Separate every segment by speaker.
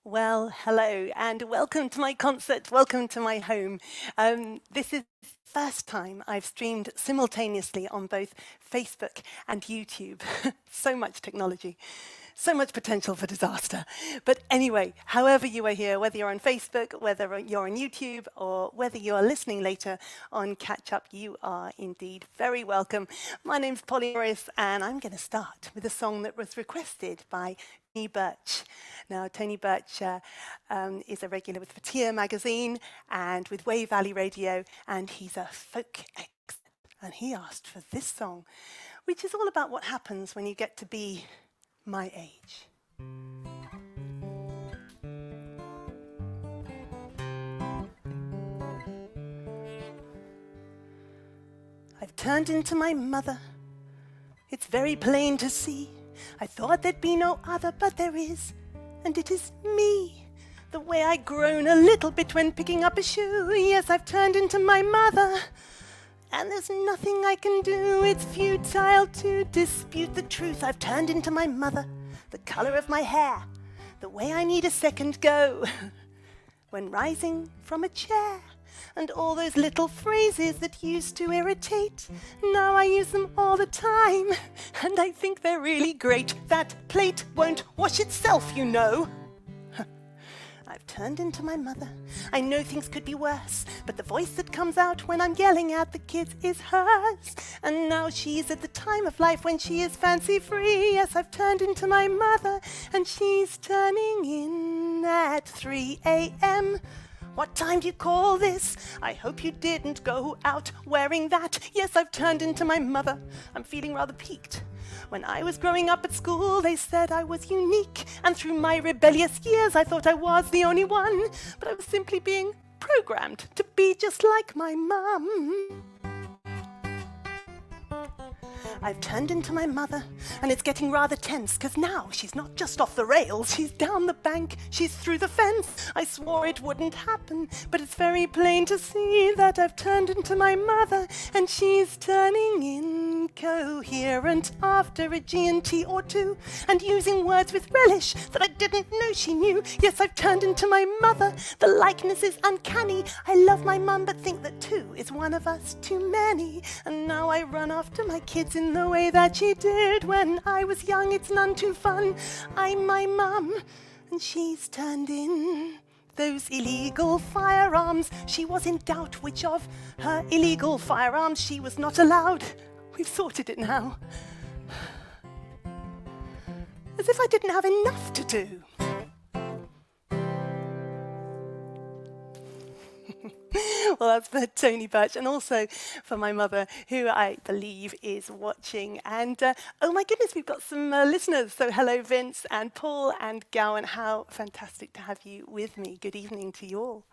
Speaker 1: Well, hello, and welcome to my concert. Welcome to my home. This is the first time I've streamed simultaneously on both Facebook and YouTube. So much technology, so much potential for disaster. But anyway, however you are here, whether you're on Facebook, whether you're on YouTube, or whether you are listening later on Catch Up, you are indeed very welcome. My name's Polly Morris, and I'm going to start with a song that was requested by Tony Birch. Now, Tony Birch is a regular with Fatia magazine and with Wave Valley Radio, and he's a folk expert. And he asked for this song, which is all about what happens when you get to be my age. I've turned into my mother. It's very plain to see. I thought there'd be no other, but there is, and it is me. The way I groan a little bit when picking up a shoe. Yes, I've turned into my mother, and there's nothing I can do. It's futile to dispute the truth. I've turned into my mother, the color of my hair, the way I need a second go when rising from a chair. And all those little phrases that used to irritate, now I use them all the time, and I think they're really great. That plate won't wash itself, you know. I've turned into my mother. I know things could be worse, but the voice that comes out when I'm yelling at the kids is hers. And now she's at the time of life when she is fancy-free. Yes, I've turned into my mother, and she's turning in at 3 a.m. What time do you call this? I hope you didn't go out wearing that. Yes, I've turned into my mother. I'm feeling rather peaked. When I was growing up at school, they said I was unique. And through my rebellious years, I thought I was the only one. But I was simply being programmed to be just like my mum. I've turned into my mother, and it's getting rather tense, because now she's not just off the rails, she's down the bank, she's through the fence. I swore it wouldn't happen, but it's very plain to see that I've turned into my mother, and she's turning incoherent after a G&T or two, and using words with relish that I didn't know she knew. Yes, I've turned into my mother, the likeness is uncanny. I love my mum, but think that two is one of us too many. And now I run after my kids in the way that she did when I was young. It's none too fun. I'm my mum, and she's turned in those illegal firearms. She was in doubt which of her illegal firearms she was not allowed. We've sorted it now. As if I didn't have enough to do. Well, that's for Tony Birch, and also for my mother, who I believe is watching. And oh my goodness, we've got some listeners. So hello, Vince and Paul and Gowan. How fantastic to have you with me. Good evening to you all.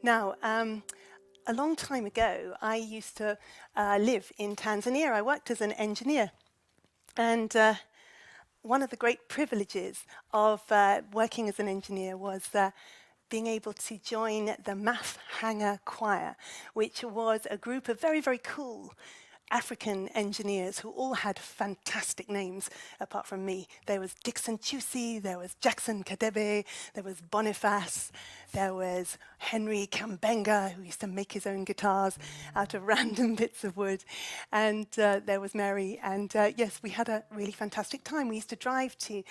Speaker 1: Now, a long time ago, I used to live in Tanzania. I worked as an engineer. And one of the great privileges of working as an engineer was being able to join the Math Hanger Choir, which was a group of very, very cool African engineers who all had fantastic names, apart from me. There was Dixon Chusi, there was Jackson Kadebe, there was Boniface, there was Henry Kambenga, who used to make his own guitars out of random bits of wood, and there was Mary, and yes, we had a really fantastic time. We used to drive to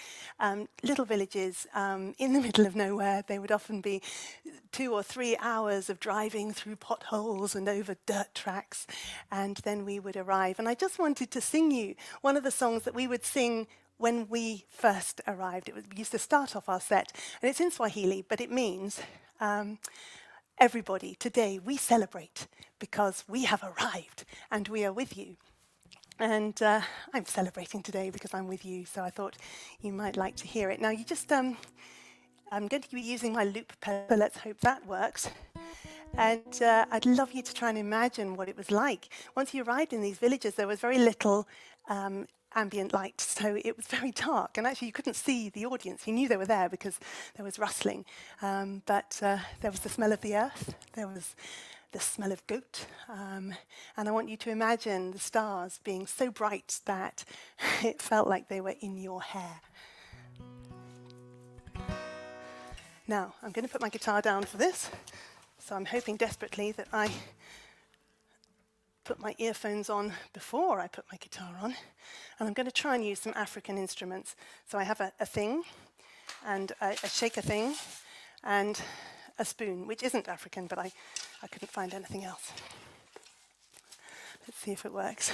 Speaker 1: little villages in the middle of nowhere. They would often be 2 or 3 hours of driving through potholes and over dirt tracks, and then we would arrive. And I just wanted to sing you one of the songs that we would sing when we first arrived. We used to start off our set, and it's in Swahili, but it means, everybody, today we celebrate because we have arrived and we are with you. And I'm celebrating today because I'm with you, so I thought you might like to hear it. Now, you just, I'm going to be using my loop pedal, so let's hope that works. And I'd love you to try and imagine what it was like. Once you arrived in these villages, there was very little ambient light, so it was very dark. And actually, you couldn't see the audience. You knew they were there because there was rustling. But there was the smell of the earth. There was the smell of goat. And I want you to imagine the stars being so bright that it felt like they were in your hair. Now, I'm going to put my guitar down for this, so I'm hoping desperately that I put my earphones on before I put my guitar on, and I'm going to try and use some African instruments. So I have a thing, and a shaker thing, and a spoon, which isn't African, but I couldn't find anything else. Let's see if it works.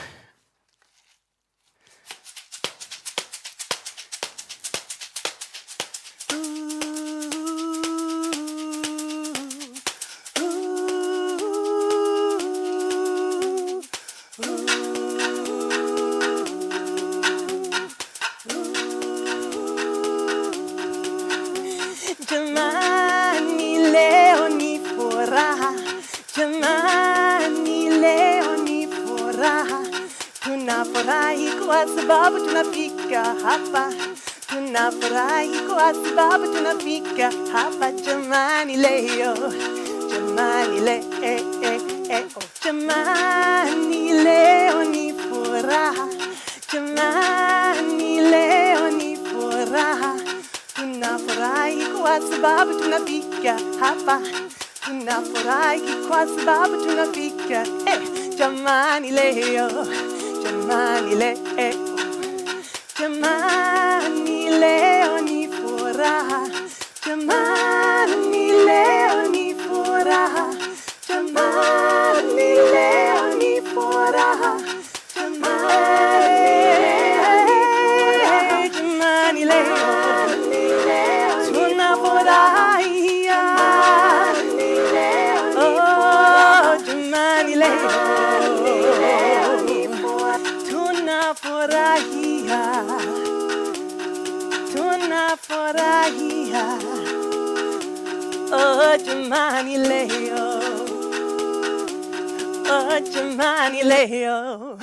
Speaker 2: Sababu tunafika hapa, tunafurahi kwa sababu tunafika hapa. Jamani leo, jamani jamani leo ni furaha, jamani leo ni furaha. Tunafurahi kwa sababu tunafika hapa, tunafurahi kwa sababu tunafika. Jamani leo, jamani leo, jamani leo ni furaha, jamani leo ni furaha, jamani leo ni furaha, jamani leo tunafurahia, oh jamani leo tunafurahia, tunafurahia, oh jamani leo, oh jamani leo.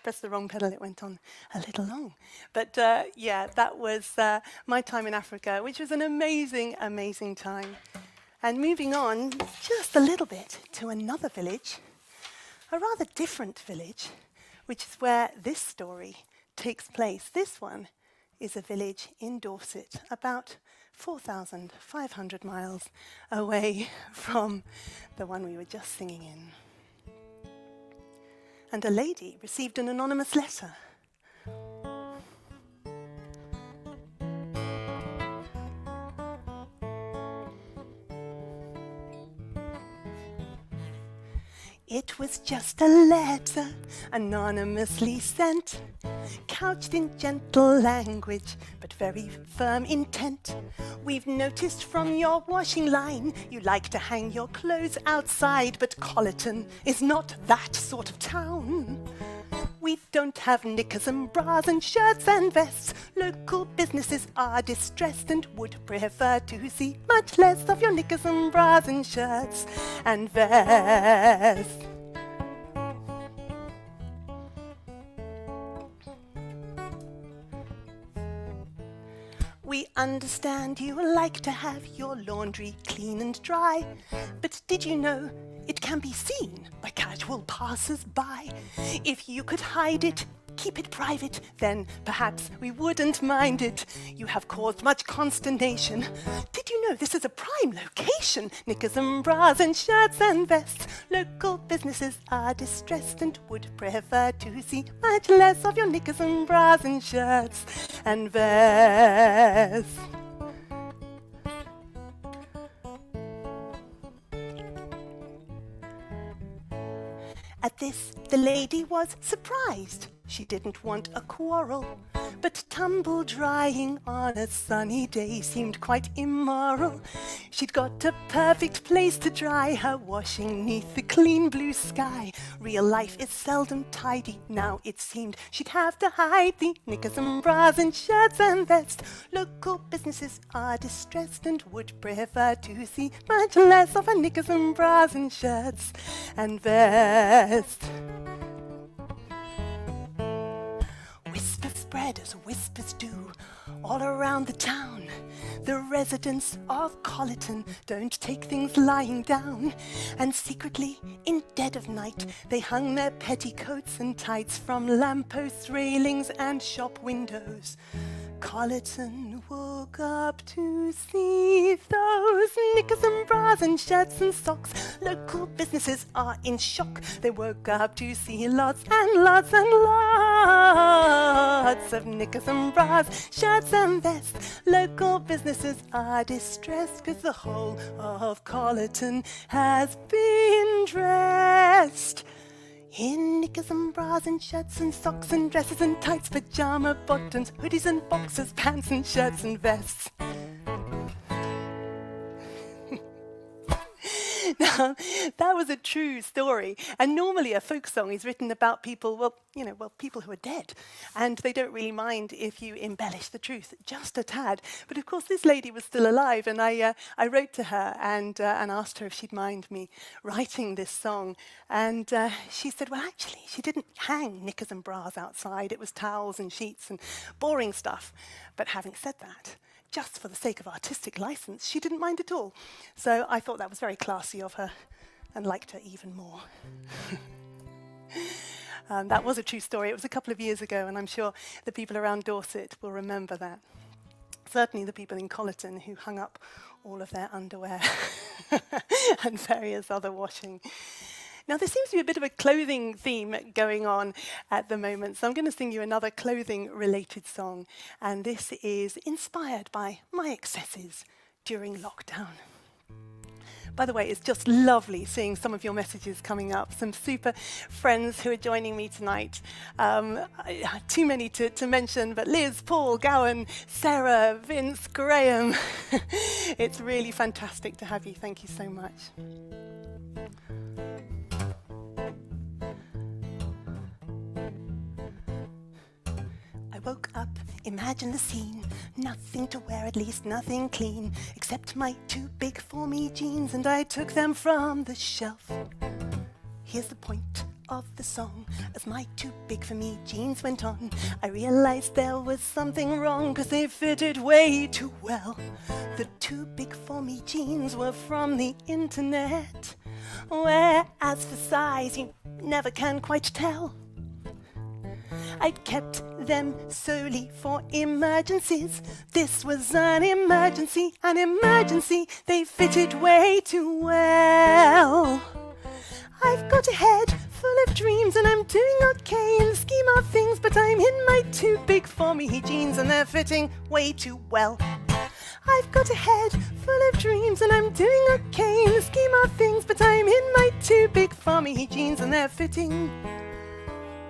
Speaker 1: Pressed the wrong pedal, it went on a little long. But yeah, that was my time in Africa, which was an amazing, amazing time. And moving on just a little bit to another village, a rather different village, which is where this story takes place. This one is a village in Dorset, about 4,500 miles away from the one we were just singing in. And a lady received an anonymous letter. It was just a letter, anonymously sent, couched in gentle language, but very firm intent. We've noticed from your washing line you like to hang your clothes outside, but Colleton is not that sort of town. We don't have knickers and bras and shirts and vests. Local businesses are distressed and would prefer to see much less of your knickers and bras and shirts and vests. We understand you like to have your laundry clean and dry, but did you know it can be seen by casual passers-by? If you could hide it, keep it private, then perhaps we wouldn't mind it. You have caused much consternation. Did you know this is a prime location? Knickers and bras and shirts and vests. Local businesses are distressed and would prefer to see much less of your knickers and bras and shirts and vests. At this, the lady was surprised. She didn't want a quarrel, but tumble drying on a sunny day seemed quite immoral. She'd got a perfect place to dry her washing 'neath the clean blue sky. Real life is seldom tidy. Now it seemed she'd have to hide the knickers and bras and shirts and vests. Local businesses are distressed and would prefer to see much less of her knickers and bras and shirts and vests. Whispers spread as whispers do all around the town. The residents of Colleton don't take things lying down, and secretly, in dead of night, they hung their petticoats and tights from lampposts, railings, and shop windows. Colleton woke up to see those knickers and bras and shirts and socks. Local businesses are in shock. They woke up to see lots and lots and lots of knickers and bras, shirts and vests. Local businesses are distressed because the whole of Colleton has been dressed in knickers and bras and shirts and socks and dresses and tights, pyjama bottoms, hoodies and boxers, pants and shirts and vests. Now, that was a true story. And normally a folk song is written about people, people who are dead. And they don't really mind if you embellish the truth just a tad. But of course, this lady was still alive. And I wrote to her and asked her if she'd mind me writing this song. And she said, well, actually, she didn't hang knickers and bras outside. It was towels and sheets and boring stuff. But having said that, just for the sake of artistic license, she didn't mind at all. So I thought that was very classy of her and liked her even more. That was a true story. It was a couple of years ago, and I'm sure the people around Dorset will remember that. Certainly the people in Colleton who hung up all of their underwear and various other washing. Now, there seems to be a bit of a clothing theme going on at the moment, so I'm going to sing you another clothing-related song, and this is inspired by my excesses during lockdown. By the way, it's just lovely seeing some of your messages coming up, some super friends who are joining me tonight. Too many to mention, but Liz, Paul, Gowan, Sarah, Vince, Graham. It's really fantastic to have you. Thank you so much. I woke up, imagine the scene, nothing to wear, at least nothing clean, except my too big for me jeans, and I took them from the shelf. Here's the point of the song. As my too big for me jeans went on, I realized there was something wrong, 'cause they fitted way too well. The too big for me jeans were from the internet, whereas for size you never can quite tell. I'd kept them solely for emergencies. This was an emergency, they fitted way too well. I've got a head full of dreams and I'm doing okay in the scheme of things, but I'm in my too big for me jeans and they're fitting way too well. I've got a head full of dreams and I'm doing okay in the scheme of things, but I'm in my too big for me jeans and they're fitting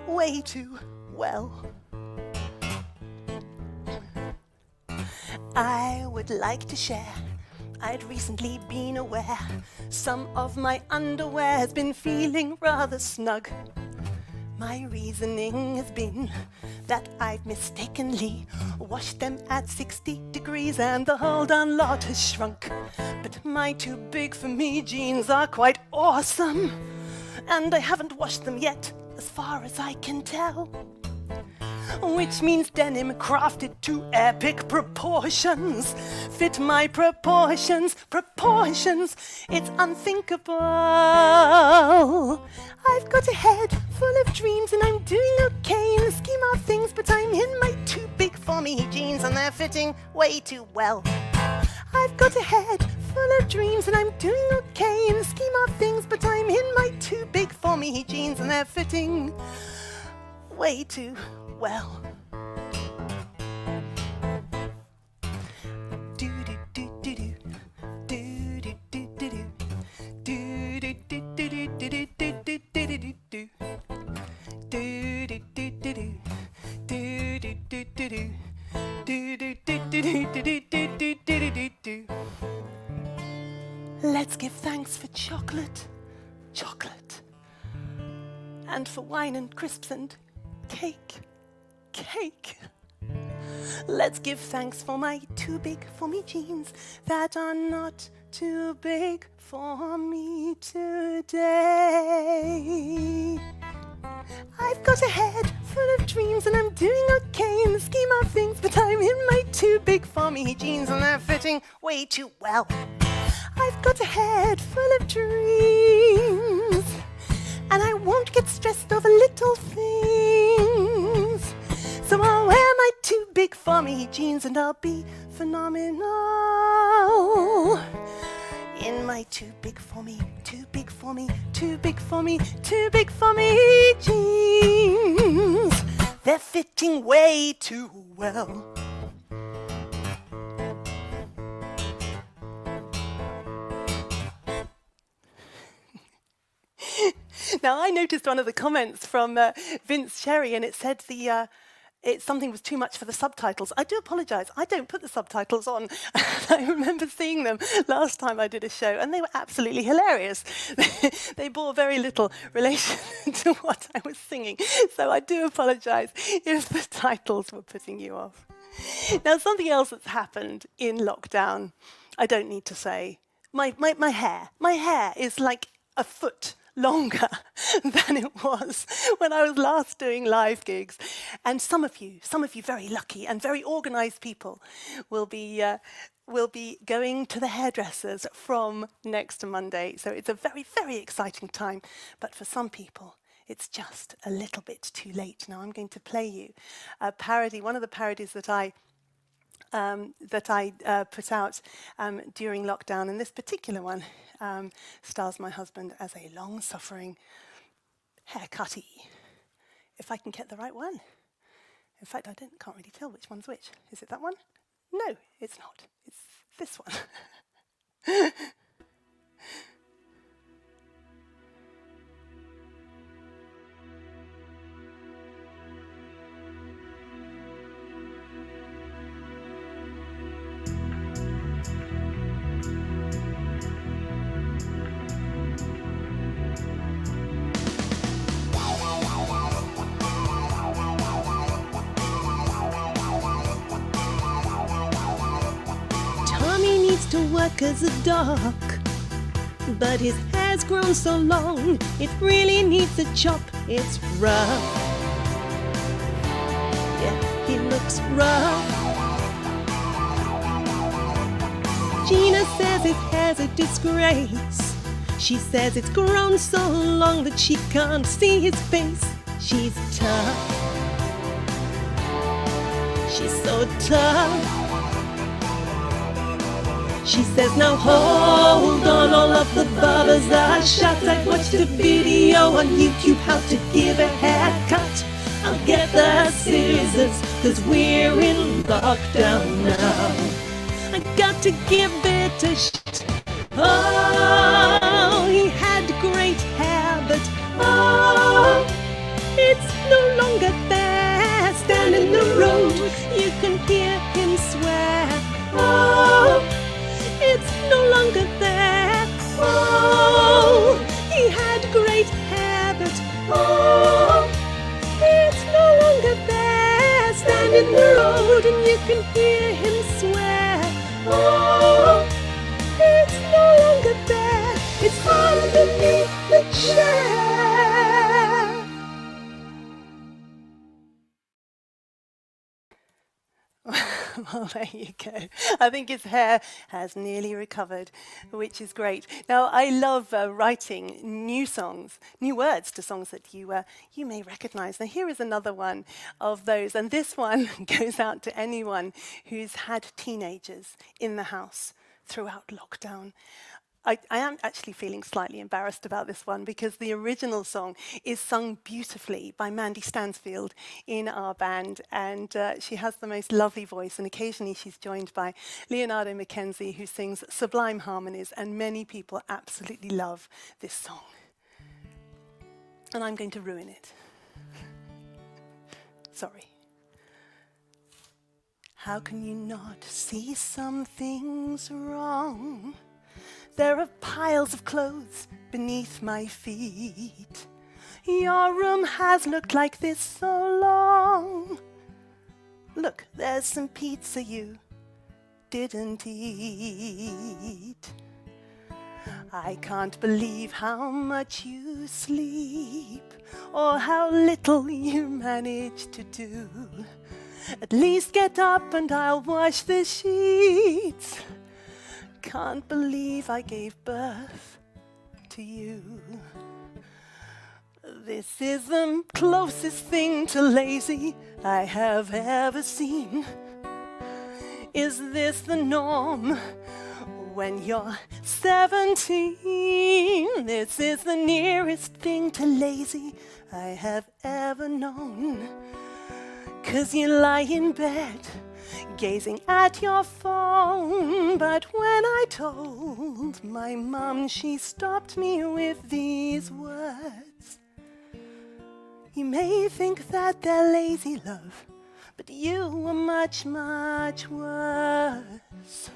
Speaker 1: way too well. I would like to share, I'd recently been aware some of my underwear has been feeling rather snug. My reasoning has been that I've mistakenly washed them at 60 degrees and the whole darn lot has shrunk. But my too big for me jeans are quite awesome, and I haven't washed them yet as far as I can tell. Which means denim crafted to epic proportions fit my proportions, it's unthinkable. I've got a head full of dreams and I'm doing okay in the scheme of things, but I'm in my too big for me jeans and they're fitting way too well. I've got a head full of dreams and I'm doing okay in the scheme of things, but I'm in my too big for me jeans and they're fitting way too well. Let's give thanks for chocolate, and for wine and crisps and cake. Let's give thanks for my too big for me jeans that are not too big for me today. I've got a head full of dreams and I'm doing okay in the scheme of things, but I'm in my too big for me jeans and they're fitting way too well. I've got a head full of dreams and I won't get stressed over little things, so I'll wear my too big big for me jeans and I'll be phenomenal. In my too big for me, too big for me, too big for me, too big for me jeans. They're fitting way too well. Now, I noticed one of the comments from Vince Sherry, and it said something was too much for the subtitles. I do apologise. I don't put the subtitles on. I remember seeing them last time I did a show, and they were absolutely hilarious. They bore very little relation to what I was singing. So I do apologise if the titles were putting you off. Now, something else that's happened in lockdown, I don't need to say. My hair is like a foot longer than it was when I was last doing live gigs. And some of you very lucky and very organised people will be going to the hairdressers from next Monday. So it's a very, very exciting time. But for some people, it's just a little bit too late. Now I'm going to play you a parody, one of the parodies that I put out during lockdown, and this particular one stars my husband as a long-suffering haircutty. If I can get the right one. In fact, I can't really tell which one's which. Is it that one? No, it's not. It's this one. To work as a doc, but his hair's grown so long it really needs a chop. It's rough. Yeah, he looks rough. Gina says his hair's a disgrace. She says it's grown so long that she can't see his face. She's tough. She's so tough. She says, now hold on, all of the barbers are shot. I watched a video on YouTube how to give a haircut. I'll get the scissors, cause we're in lockdown now. I got to give it a shot. Oh, he had great hair, but oh, it's no longer there. Stand in the road, you can hear him swear. Oh, it's no longer there. Oh, he had great hair, but oh, it's no longer there. Stand in the road and you can hear him swear. Oh, it's no longer there. It's underneath the chair. Well, there you go. I think his hair has nearly recovered, which is great. Now, I love writing new songs, new words to songs that you may recognise. Now, here is another one of those, and this one goes out to anyone who's had teenagers in the house throughout lockdown. I am actually feeling slightly embarrassed about this one because the original song is sung beautifully by Mandy Stansfield in our band, and she has the most lovely voice, and occasionally she's joined by Leonardo Mackenzie, who sings sublime harmonies, and many people absolutely love this song. And I'm going to ruin it. Sorry. How can you not see something's wrong? There are piles of clothes beneath my feet. Your room has looked like this so long. Look, there's some pizza you didn't eat. I can't believe how much you sleep, or how little you manage to do. At least get up and I'll wash the sheets. Can't believe I gave birth to you. This is the closest thing to lazy I have ever seen. Is this the norm when you're 17? This is the nearest thing to lazy I have ever known. 'Cause you lie in bed, gazing at your phone. But when I told my mum, she stopped me with these words. You may think that they're lazy, love, but you were much, much worse.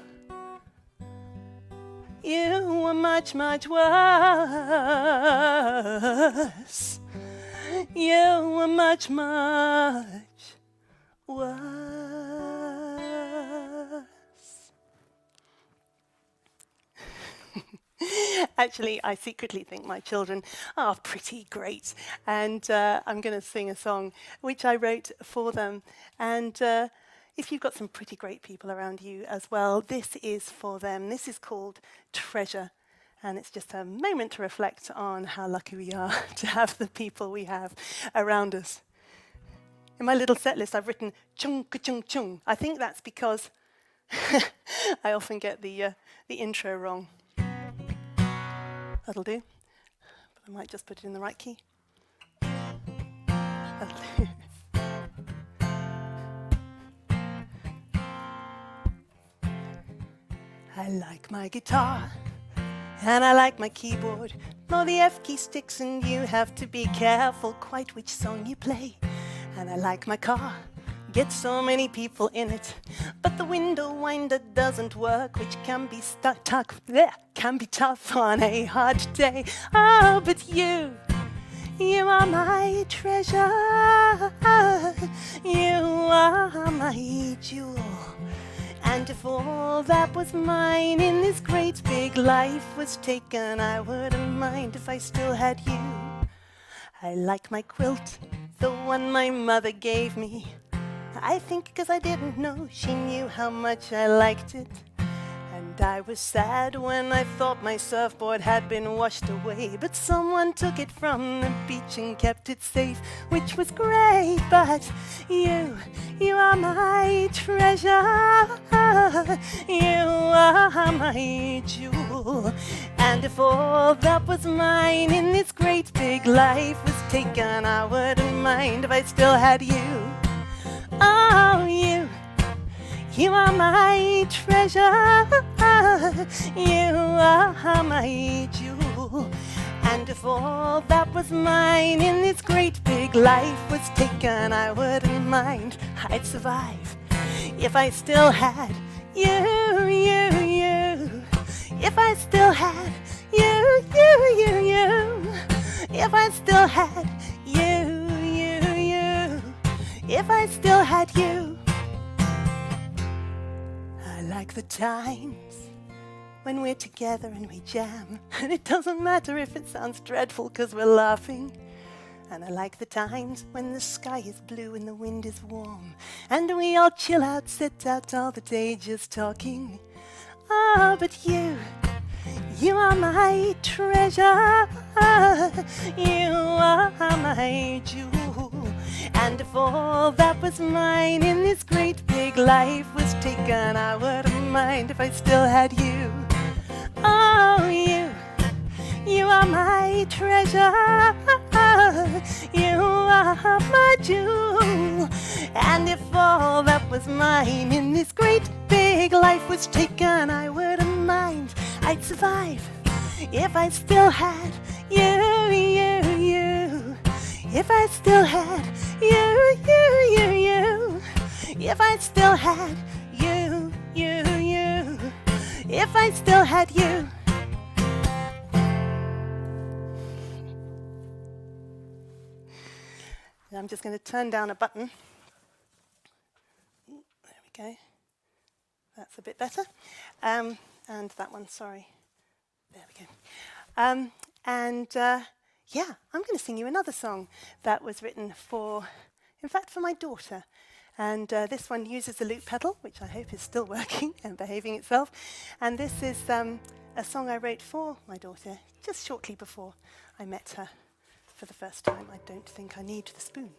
Speaker 1: You were much, much worse. You were much, much worse. Actually, I secretly think my children are pretty great, and I'm going to sing a song which I wrote for them. And if you've got some pretty great people around you as well, this is for them. This is called Treasure, and it's just a moment to reflect on how lucky we are to have the people we have around us. In my little set list, I've written chung-ka-chung-chung. I think that's because I often get the intro wrong. That'll do. But I might just put it in the right key. That'll do. I like my guitar, and I like my keyboard. No, the F key sticks, and you have to be careful quite which song you play. And I like my car, get so many people in it, but the window winder doesn't work, which can be can be tough on a hard day. Oh, but you are my treasure. You are my jewel. And if all that was mine in this great big life was taken, I wouldn't mind if I still had you. I like my quilt, the one my mother gave me. I think 'cause I didn't know she knew how much I liked it. And I was sad when I thought my surfboard had been washed away, but someone took it from the beach and kept it safe, which was great. But you are my treasure. You are my jewel. And if all that was mine in this great big life was taken, I wouldn't mind if I still had you. Oh, you are my treasure. You are my jewel. And if all that was mine in this great big life was taken, I wouldn't mind. I'd survive if I still had you. If I still had you. If I still had you. If I still had you. I like the times when we're together and we jam, and it doesn't matter if it sounds dreadful 'cause we're laughing. And I like the times when the sky is blue and the wind is warm, and we all chill out, sit out all the day just talking. Ah, but you are my treasure. You are my jewel. And if all that was mine in this great big life was taken, I wouldn't mind if I still had you. Oh, you are my treasure. You are my jewel. And if all that was mine in this great big life was taken, I wouldn't mind. I'd survive if I still had you. If I still had you. If I still had you. If I still had you. I'm just going to turn down a button. There we go. That's a bit better. And that one, sorry. There we go. Yeah, I'm going to sing you another song that was written for my daughter. And this one uses the loop pedal, which I hope is still working and behaving itself. And this is a song I wrote for my daughter just shortly before I met her. For the first time, I don't think I need the spoon.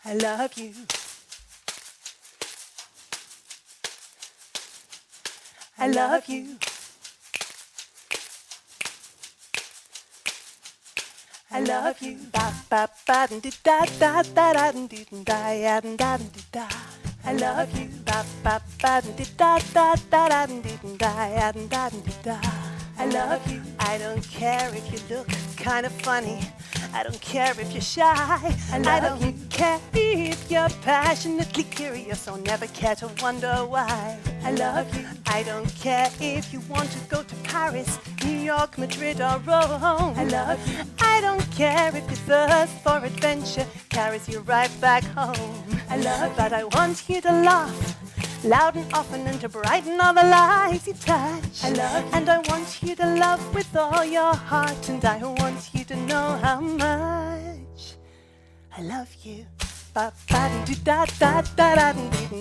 Speaker 1: I love you. I love you. I love you. Ba ba ba da da da da da da da da. I love you. Ba ba ba da da da da da da da. I love you. I don't care if you look kind of funny. I don't care if you're shy. I don't care if you're passionately curious or never care to wonder why. I love you. I don't care if you want to go to Paris, New York, Madrid or Rome. I love you. I don't care if your thirst for adventure carries you right back home. I love you. But I want you to laugh loud and often and to brighten all the lives you touch. I love you. And I want you to love with all your heart, and I want you to know how much I love you. Ba ba da da da da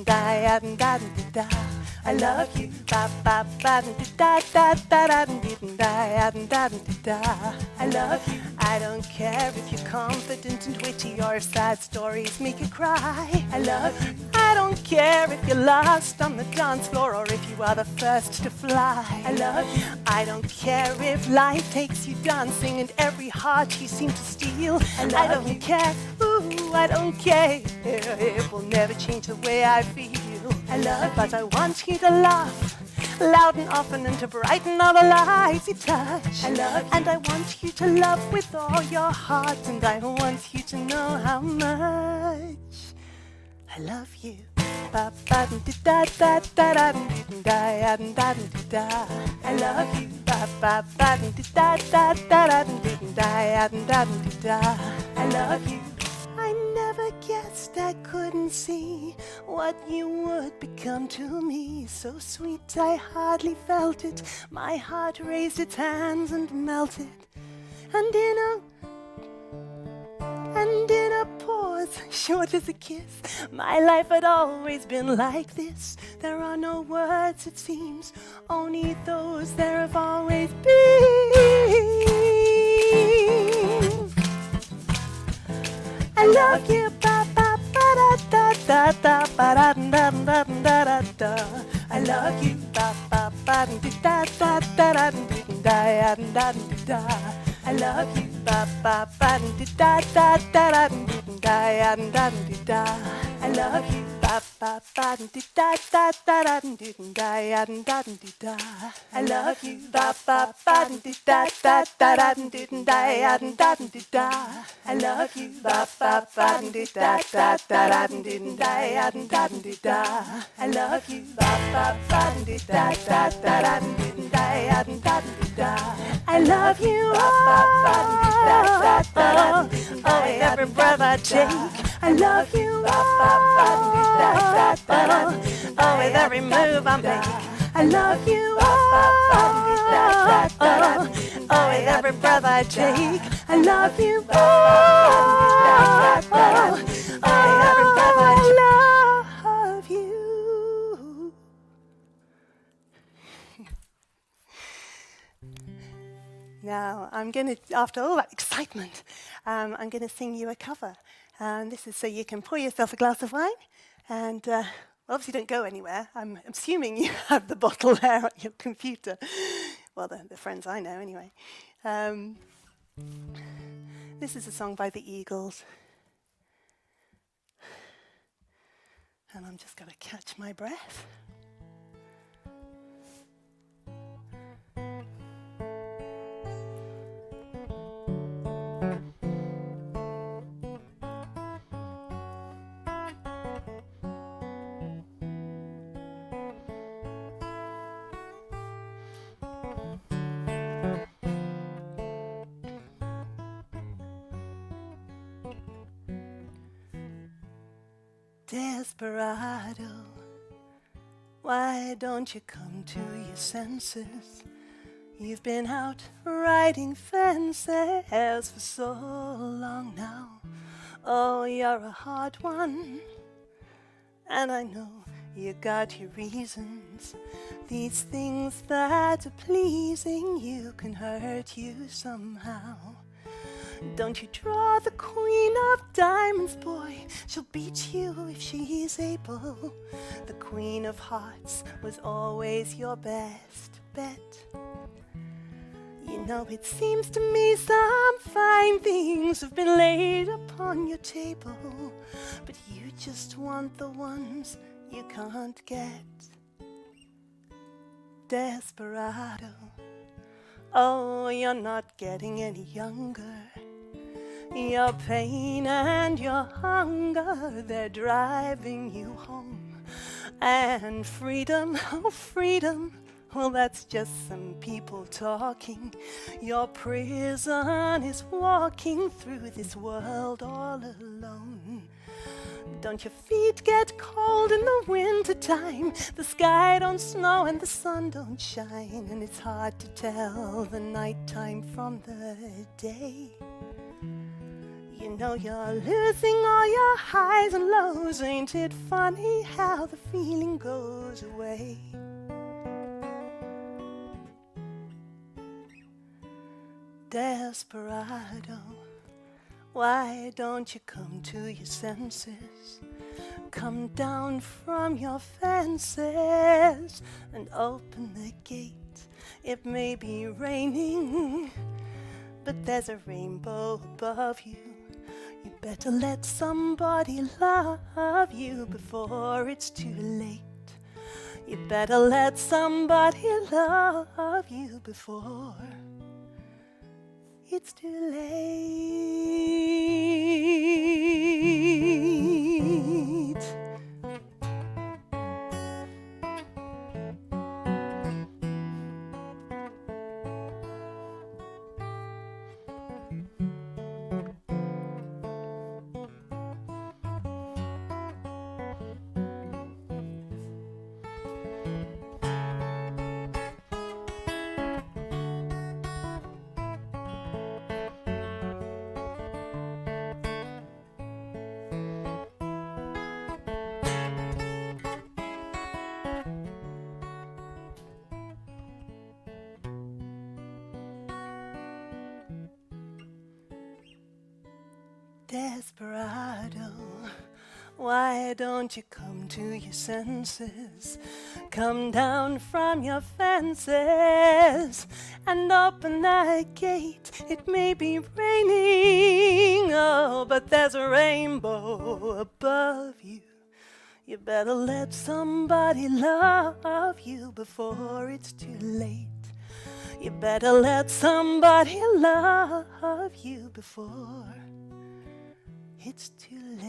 Speaker 1: da da da. I love you. Ba ba ba da da da da da da. I love you. I don't care if you're confident and witty or if sad stories make you cry. I love you. I don't care if you're lost on the dance floor or if you are the first to fly. I love you. I don't care if life takes you dancing and every heart you seem to steal. I don't care. Ooh, I don't care. It will never change the way I feel. I love you. But I want you to laugh loud and often and to brighten all the lives you touch. I love you. And I want you to love with all your heart, and I want you to know how much I love you. Ba ba da da da da da da da. I love you. Ba ba ba da da da da da da. I love you. I never guessed I couldn't see what you would become to me. So sweet I hardly felt it. My heart raised its hands and melted. And in a pause, short as a kiss, my life had always been like this. There are no words, it seems, only those there have always been. I love you, ba ba ba da da da ba da da da da da. I love you, ba ba ba da da da da da da. I love you, ba ba ba da da da da da. I love you, ba ba ba da da da da da. I love you, ba ba ba da da da da. I love you, ba ba ba da da da da. I love you, ba ba ba da da da da. I love you, oh, every breath I take. I love you, oh, with every move I make. I love you, oh, with every breath I take. I love you, oh, with every breath I love you. Now, I'm going to, after all that excitement, I'm going to sing you a cover. This is so you can pour yourself a glass of wine and obviously don't go anywhere. I'm assuming you have the bottle there on your computer. Well, the friends I know anyway. This is a song by the Eagles. And I'm just going to catch my breath. Desperado, why don't you come to your senses? You've been out riding fences for so long now. Oh, you're a hard one, and I know you got your reasons. These things that are pleasing you can hurt you somehow. Don't you draw the queen of diamonds, boy. She'll beat you if she's able. The queen of hearts was always your best bet. You know, it seems to me some fine things have been laid upon your table, but you just want the ones you can't get. Desperado, oh, you're not getting any younger. Your pain and your hunger, they're driving you home. And freedom, oh freedom, well, that's just some people talking. Your prison is walking through this world all alone. Don't your feet get cold in the winter time? The sky don't snow and the sun don't shine, and it's hard to tell the nighttime from the day. You know you're losing all your highs and lows. Ain't it funny how the feeling goes away? Desperado, why don't you come to your senses? Come down from your fences and open the gate. It may be raining, but there's a rainbow above you. You better let somebody love you before it's too late. You better let somebody love you before it's too late. Desperado, why don't you come to your senses? Come down from your fences and open that gate. It may be raining, oh, but there's a rainbow above you. You better let somebody love you before it's too late. You better let somebody love you before it's too late.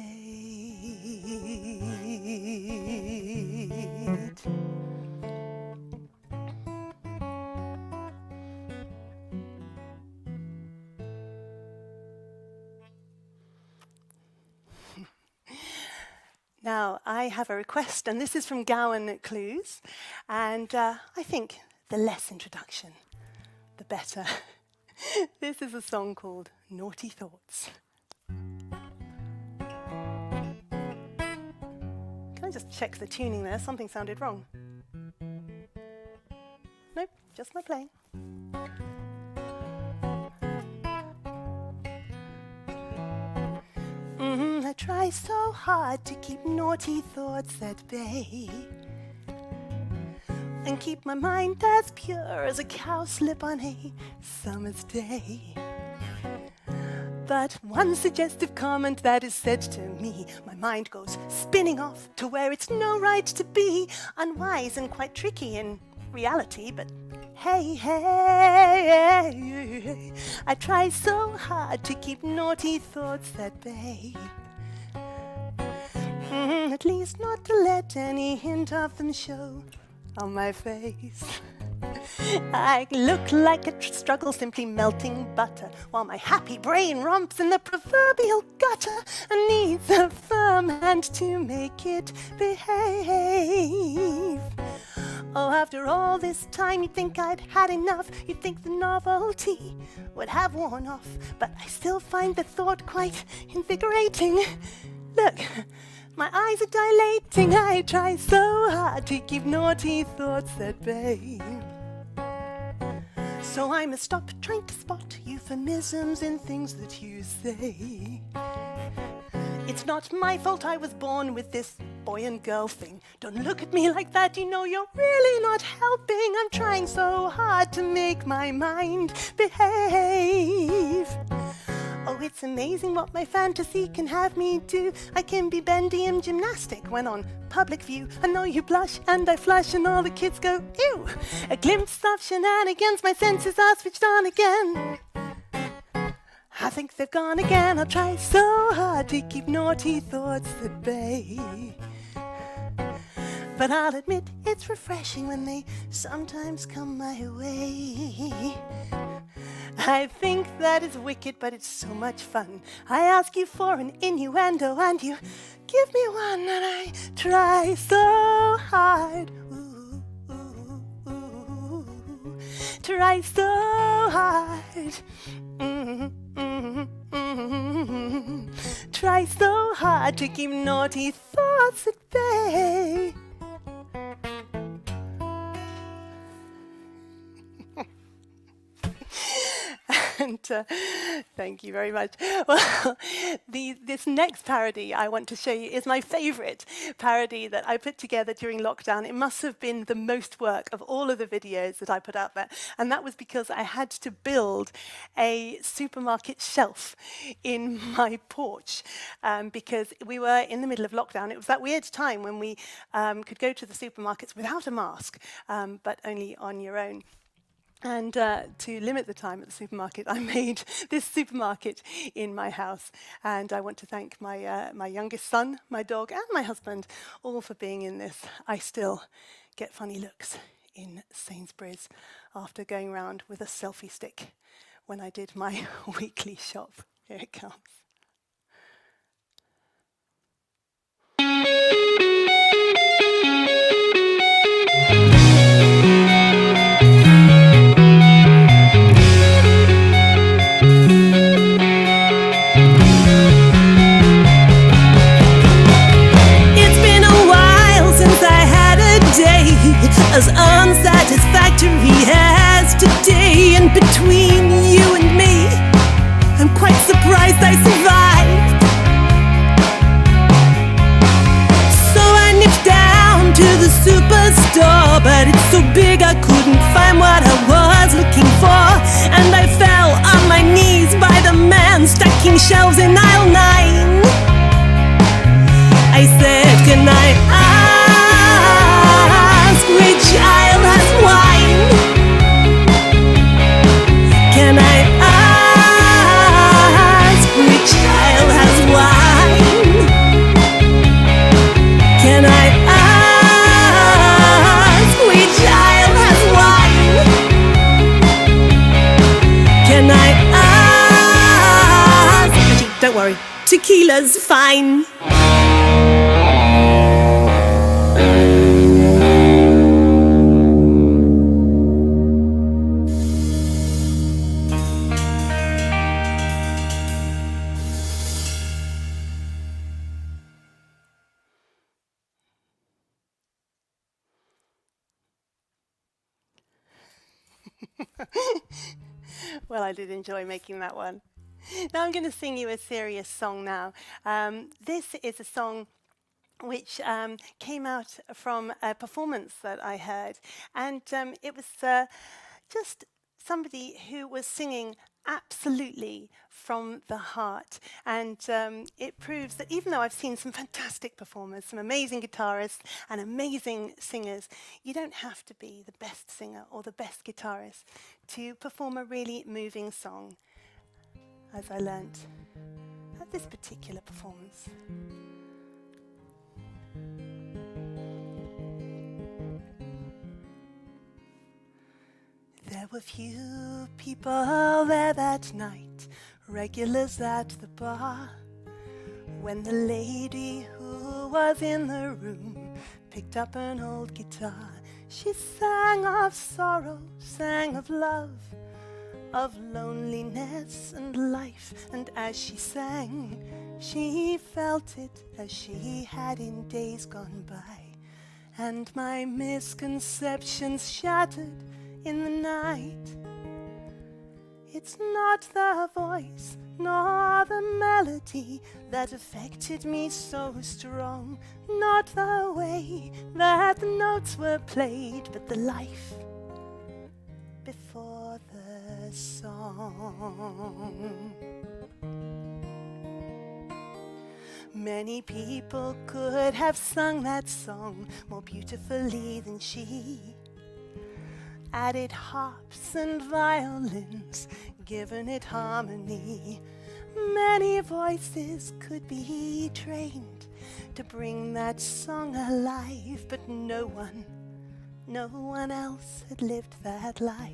Speaker 1: Now, I have a request, and this is from Gowan at Clues, and I think the less introduction, the better. This is a song called Naughty Thoughts. Can I just check the tuning there? Something sounded wrong. Nope, just my playing. I try so hard to keep naughty thoughts at bay and keep my mind as pure as a cowslip on a summer's day. But one suggestive comment that is said to me, my mind goes spinning off to where it's no right to be, unwise and quite tricky in reality, but hey, I try so hard to keep naughty thoughts at bay. At least not to let any hint of them show on my face. I look like a struggle simply melting butter, while my happy brain romps in the proverbial gutter and needs a firm hand to make it behave. Oh, after all this time, you'd think I'd had enough. You'd think the novelty would have worn off, but I still find the thought quite invigorating. Look, my eyes are dilating. I try so hard to keep naughty thoughts at bay. So I must stop trying to spot euphemisms in things that you say. It's not my fault I was born with this boy and girl thing. Don't look at me like that, you know you're really not helping. I'm trying so hard to make my mind behave. Oh, it's amazing what my fantasy can have me do. I can be bendy and gymnastic when on public view. I know you blush and I flush and all the kids go, ew. A glimpse of shenanigans, my senses are switched on again. I think they've gone again. I'll try so hard to keep naughty thoughts at bay. But I'll admit it's refreshing when they sometimes come my way. I think that is wicked, but it's so much fun. I ask you for an innuendo and you give me one, and I try so hard. Ooh, ooh, ooh, try so hard. Try so hard to keep naughty thoughts at bay. And thank you very much. Well, this next parody I want to show you is my favourite parody that I put together during lockdown. It must have been the most work of all of the videos that I put out there. And that was because I had to build a supermarket shelf in my porch because we were in the middle of lockdown. It was that weird time when we could go to the supermarkets without a mask, but only on your own. And to limit the time at the supermarket, I made this supermarket in my house. And I want to thank my youngest son, my dog, and my husband, all for being in this. I still get funny looks in Sainsbury's after going around with a selfie stick when I did my weekly shop. Here it comes.
Speaker 2: As unsatisfactory as today, and between you and me, I'm quite surprised I survived. So I nipped down to the superstore, but it's so big I couldn't find what I was looking for. And I fell on my knees by the man stacking shelves in aisle 9. I said, can I which aisle has wine? Can I ask which aisle has wine? Can I ask which aisle has wine? Can I ask? Don't worry, tequila's fine.
Speaker 1: Well, I did enjoy making that one. Now I'm going to sing you a serious song now. This is a song which came out from a performance that I heard. And it was just somebody who was singing absolutely from the heart. And it proves that even though I've seen some fantastic performers, some amazing guitarists and amazing singers, you don't have to be the best singer or the best guitarist to perform a really moving song, as I learnt at this particular performance. were few people there that night, regulars at the bar, when the lady who was in the room picked up an old guitar. She sang of sorrow, sang of love, of loneliness and life, and as she sang, she felt it as she had in days gone by, and my misconceptions shattered in the night. It's not the voice nor the melody that affected me so strong, not the way that the notes were played, but the life before the song. Many people could have sung that song more beautifully than she, added harps and violins, given it harmony. Many voices could be trained to bring that song alive, but no one else had lived that life.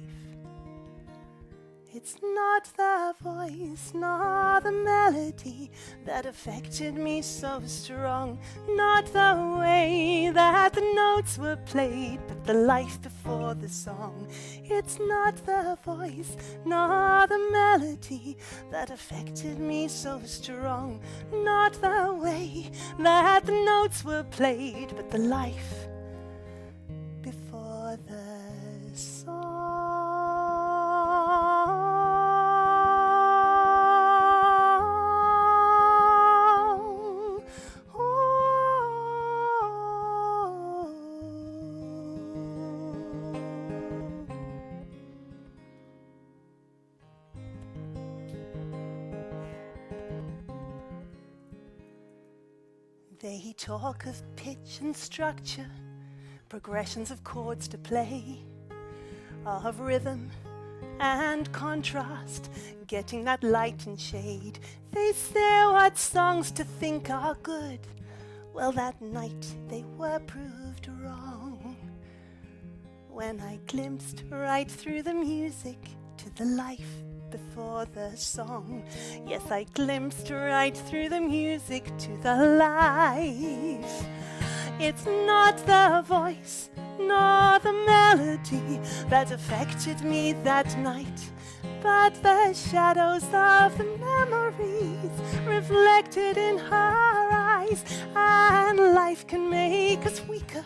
Speaker 1: It's not the voice nor the melody that affected me so strong, not the way that the notes were played, but the life before the song. It's not the voice nor the melody that affected me so strong, not the way that the notes were played, but the life before the song. They talk of pitch and structure, progressions of chords to play, of rhythm and contrast, getting that light and shade. They say what songs to think are good. Well, that night they were proved wrong, when I glimpsed right through the music to the life before the song. Yes, I glimpsed right through the music to the life. It's not the voice nor the melody that affected me that night, but the shadows of the memories reflected in her eyes. And life can make us weaker,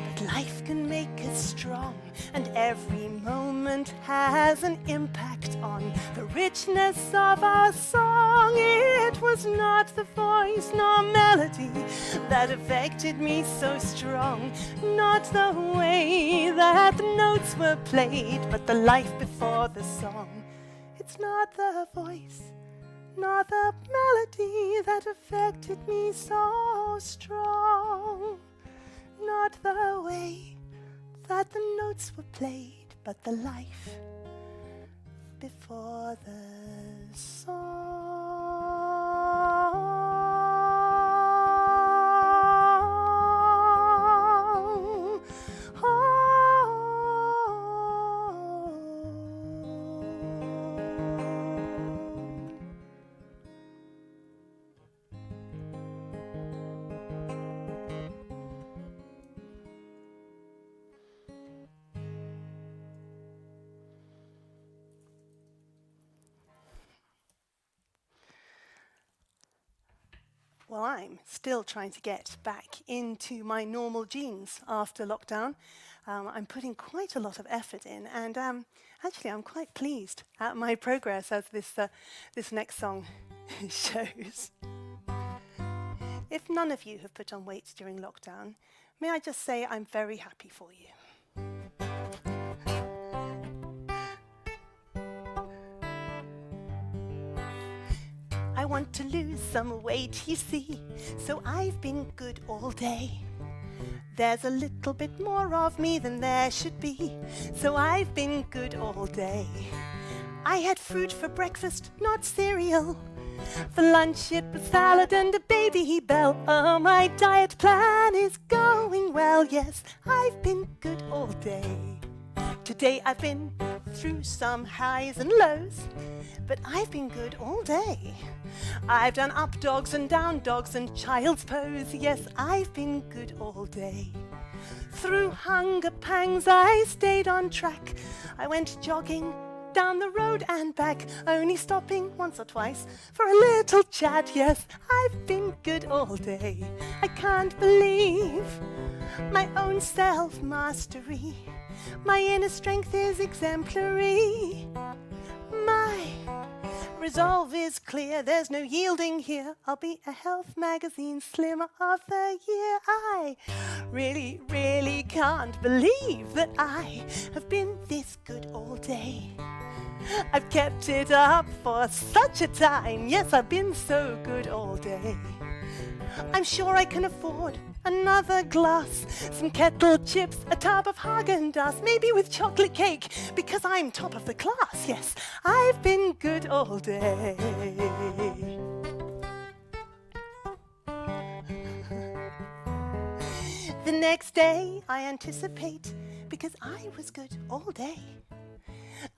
Speaker 1: but life can make us strong, and every moment has an impact on the richness of our song. It was not the voice nor melody that affected me so strong, not the way that the notes were played, but the life before the song. It's not the voice nor the melody that affected me so strong, not the way that the notes were played, but the life before the song. Well, I'm still trying to get back into my normal jeans after lockdown. I'm putting quite a lot of effort in, and actually I'm quite pleased at my progress, as this next song shows. If none of you have put on weight during lockdown, may I just say I'm very happy for you. I want to lose some weight, you see, so I've been good all day. There's a little bit more of me than there should be, so I've been good all day. I had fruit for breakfast, not cereal. For lunch it was salad and a baby bell. Oh, my diet plan is going well. Yes, I've been good all day. Today I've been through some highs and lows, but I've been good all day. I've done up dogs and down dogs and child's pose. Yes, I've been good all day. Through hunger pangs I stayed on track. I went jogging down the road and back, only stopping once or twice for a little chat. Yes, I've been good all day. I can't believe my own self-mastery. My inner strength is exemplary. My resolve is clear, there's no yielding here. I'll be a Health Magazine Slimmer of the Year. I really, really can't believe that I have been this good all day. I've kept it up for such a time. Yes, I've been so good all day. I'm sure I can afford another glass, some kettle chips, a tub of Haagen-Dazs, maybe with chocolate cake, because I'm top of the class. Yes, I've been good all day. The next day I anticipate, because I was good all day.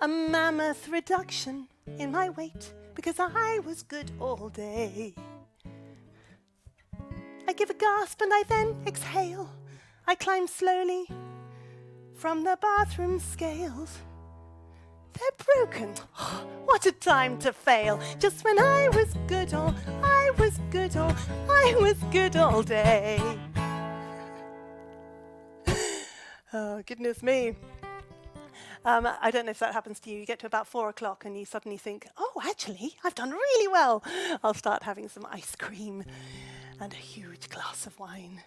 Speaker 1: A mammoth reduction in my weight, because I was good all day. I give a gasp and I then exhale. I climb slowly from the bathroom scales. They're broken. Oh, what a time to fail. Just when I was good all day. Oh, goodness me. I don't know if that happens to you. You get to about 4 o'clock and you suddenly think, oh, actually, I've done really well. I'll start having some ice cream and a huge glass of wine.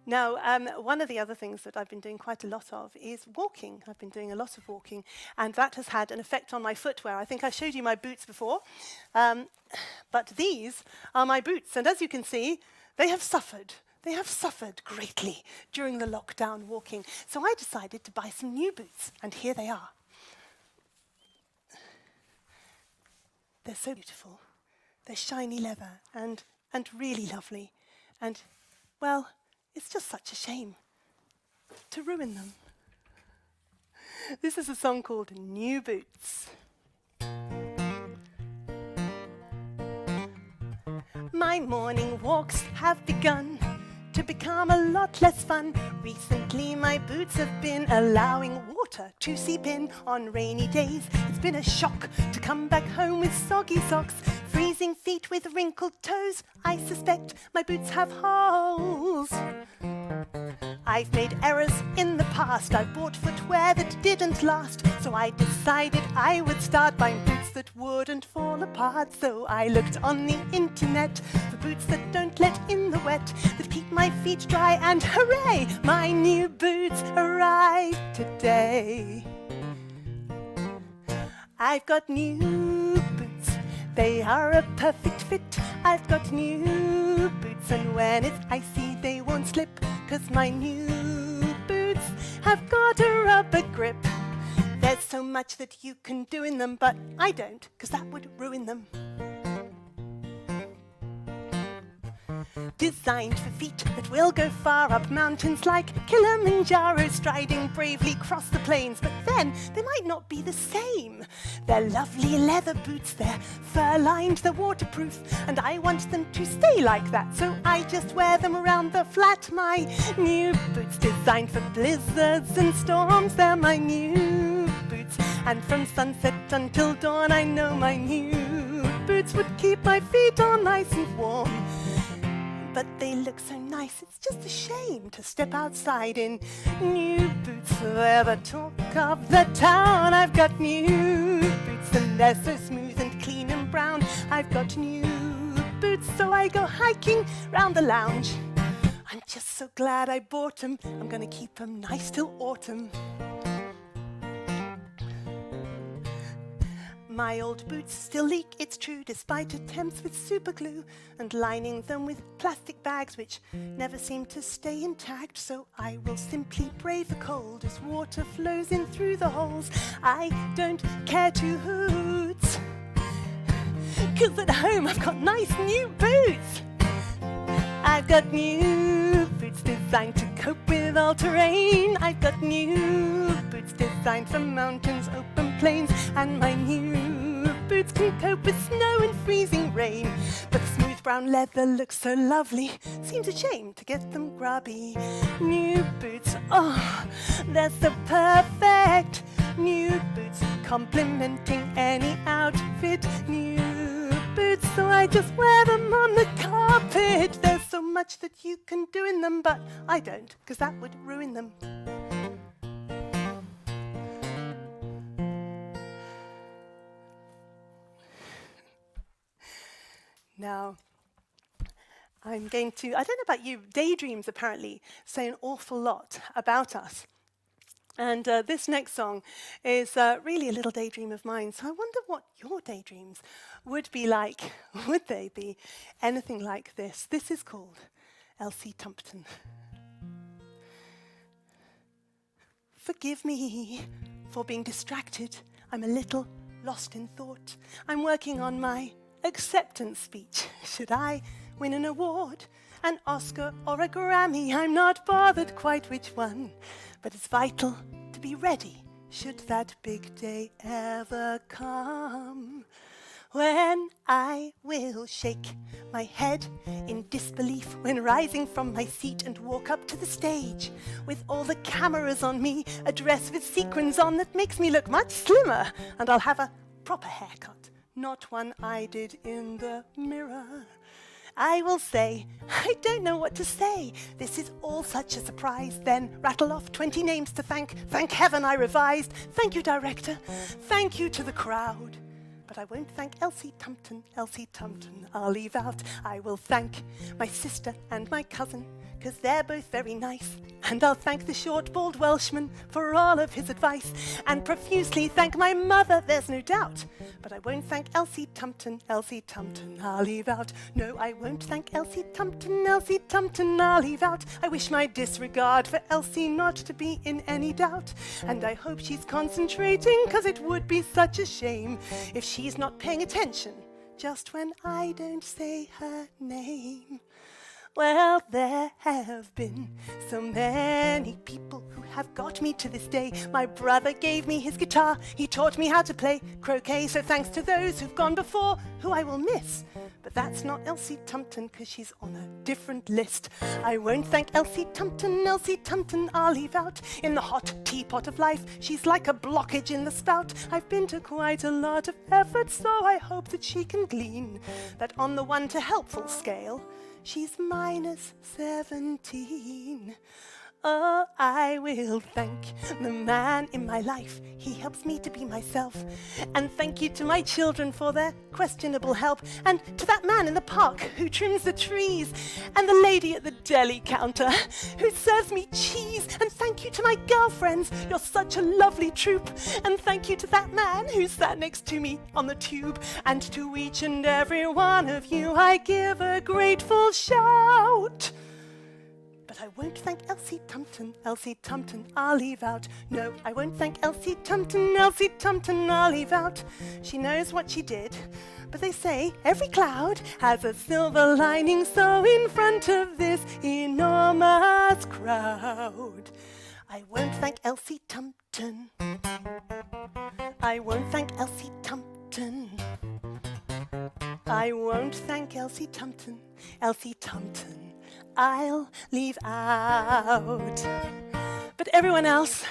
Speaker 1: Now, one of the other things that I've been doing quite a lot of is walking. I've been doing a lot of walking, and that has had an effect on my footwear. I think I showed you my boots before, but these are my boots, and as you can see, they have suffered. They have suffered greatly during the lockdown walking, so I decided to buy some new boots, and here they are. They're so beautiful. They're shiny leather and really lovely, and, well, it's just such a shame to ruin them. This is a song called New Boots. My morning walks have begun to become a lot less fun. Recently my boots have been allowing water to seep in on rainy days. It's been a shock to come back home with soggy socks, freezing feet with wrinkled toes. I suspect my boots have holes. I've made errors in the past. I've bought footwear that didn't last, so I decided I would start buying boots that wouldn't fall apart. So I looked on the internet for boots that don't let in the wet, that keep my feet dry, and hooray, my new boots arrived today. I've got new boots, they are a perfect fit. I've got new boots, and when it's icy they won't slip, 'cause my new boots have got a rubber grip. There's so much that you can do in them, but I don't, 'cause that would ruin them. Designed for feet that will go far up mountains like Kilimanjaro, striding bravely across the plains, but then they might not be the same. They're lovely leather boots, they're fur-lined, they're waterproof, and I want them to stay like that, so I just wear them around the flat. My new boots, designed for blizzards and storms, they're my new boots, and from sunset until dawn I know my new boots would keep my feet all nice and warm. But they look so nice, it's just a shame to step outside in new boots. They're the talk of the town. I've got new boots, and they're so smooth and clean and brown. I've got new boots, so I go hiking round the lounge. I'm just so glad I bought them. I'm gonna keep them nice till autumn. My old boots still leak, it's true, despite attempts with super glue and lining them with plastic bags which never seem to stay intact. So I will simply brave the cold as water flows in through the holes. I don't care to hoot, 'cause at home I've got nice new boots. I've got new boots designed to cope with all terrain. I've got new boots designed for mountains, open plains, and my new boots can cope with snow and freezing rain. But the smooth brown leather looks so lovely, seems a shame to get them grubby. New boots, oh, they're so perfect. New boots, complementing any outfit. New boots, so I just wear them on the carpet. There's so much that you can do in them, but I don't, because that would ruin them. Now, I'm going to, I don't know about you, daydreams apparently say an awful lot about us. And this next song is really a little daydream of mine. So I wonder what your daydreams would be like. Would they be anything like this? This is called Elsie Thompson. Forgive me for being distracted. I'm a little lost in thought. I'm working on my acceptance speech. Should I win an award, an Oscar or a Grammy? I'm not bothered quite which one, but it's vital to be ready should that big day ever come, when I will shake my head in disbelief when rising from my seat and walk up to the stage with all the cameras on me, a dress with sequins on that makes me look much slimmer, and I'll have a proper haircut, not one I did in the mirror. I will say, I don't know what to say. This is all such a surprise. Then rattle off 20 names to thank. Thank heaven I revised. Thank you, director. Thank you to the crowd. But I won't thank Elsie Thompson, Elsie Thompson, I'll leave out. I will thank my sister and my cousin, 'cause they're both very nice. And I'll thank the short, bald Welshman for all of his advice, and profusely thank my mother, there's no doubt. But I won't thank Elsie Thompson, Elsie Thompson, I'll leave out. No, I won't thank Elsie Thompson, Elsie Thompson, I'll leave out. I wish my disregard for Elsie not to be in any doubt. And I hope she's concentrating, 'cause it would be such a shame if she's not paying attention just when I don't say her name. Well, there have been so many people who have got me to this day. My brother gave me his guitar, he taught me how to play croquet, so thanks to those who've gone before, who I will miss. But that's not Elsie Thompson, 'cause she's on a different list. I won't thank Elsie Thompson, Elsie Thompson, I'll leave out. In the hot teapot of life, she's like a blockage in the spout. I've been to quite a lot of effort, so I hope that she can glean that on the 1 to helpful scale, she's -17. Oh, I will thank the man in my life. He helps me to be myself. And thank you to my children for their questionable help. And to that man in the park who trims the trees. And the lady at the deli counter who serves me cheese. And thank you to my girlfriends. You're such a lovely troop. And thank you to that man who sat next to me on the tube. And to each and every one of you I give a grateful shout. But I won't thank Elsie Thompson, Elsie Thompson, I'll leave out. No, I won't thank Elsie Thompson, Elsie Thompson, I'll leave out. She knows what she did, but they say every cloud has a silver lining, so in front of this enormous crowd, I won't thank Elsie Thompson. I won't thank Elsie Thompson. I won't thank Elsie Thompson, Elsie Thompson, I'll leave out. But everyone else,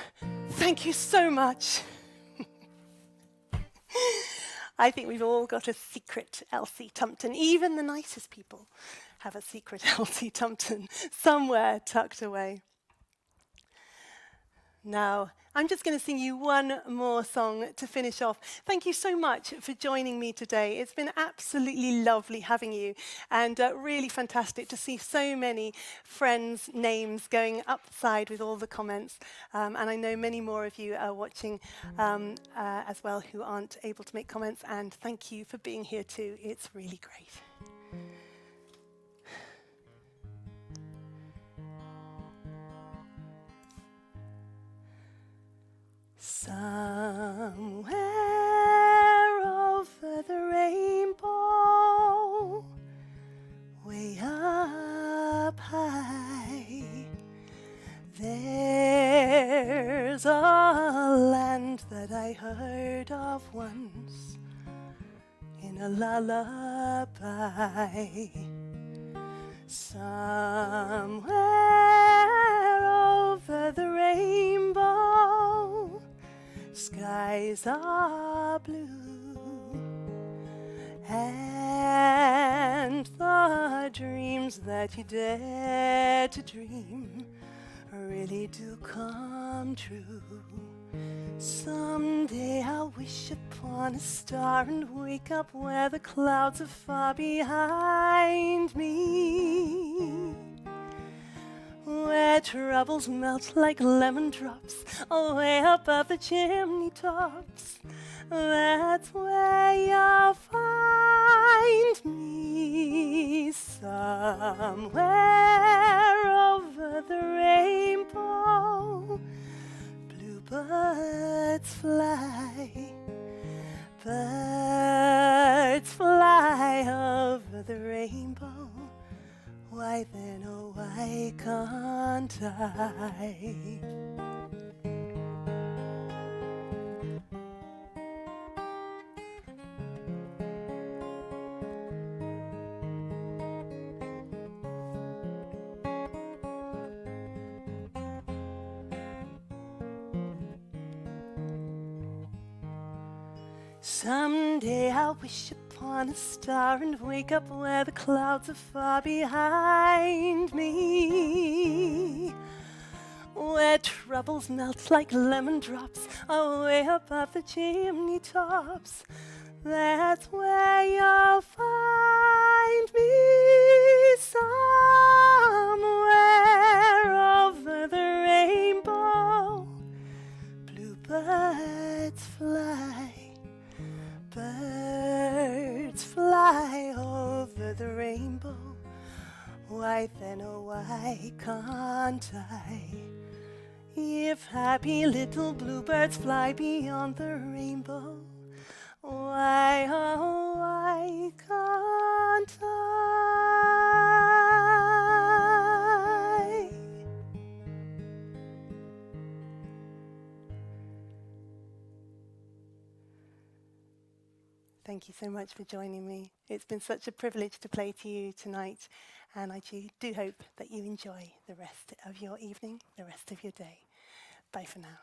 Speaker 1: thank you so much. I think we've all got a secret Elsie Thompson. Even the nicest people have a secret Elsie Thompson somewhere tucked away. Now, I'm just going to sing you one more song to finish off. Thank you so much for joining me today. It's been absolutely lovely having you, and really fantastic to see so many friends' names going upside with all the comments. And I know many more of you are watching as well who aren't able to make comments, and thank you for being here too. It's really great. Somewhere over the rainbow, way up high, There's a land that I heard of once in a lullaby. Somewhere over the rainbow, skies are blue, and the dreams that you dare to dream really do come true. Someday I'll wish upon a star and wake up where the clouds are far behind me, where troubles melt like lemon drops away above the chimney tops. That's where you'll find me, somewhere over the rainbow. Bluebirds fly, birds fly over the rainbow. Why then, oh, why can't I? Someday I'll wish upon a star and wake up where the clouds are far behind me, where troubles melt like lemon drops away above the chimney tops. That's where you'll find me, somewhere over the rainbow. Bluebirds fly, birds fly over the rainbow. Why then, oh, why can't I? If happy little bluebirds fly beyond the rainbow, why, oh, why can't I? Thank you so much for joining me. It's been such a privilege to play to you tonight, and I do hope that you enjoy the rest of your evening, the rest of your day. Bye for now.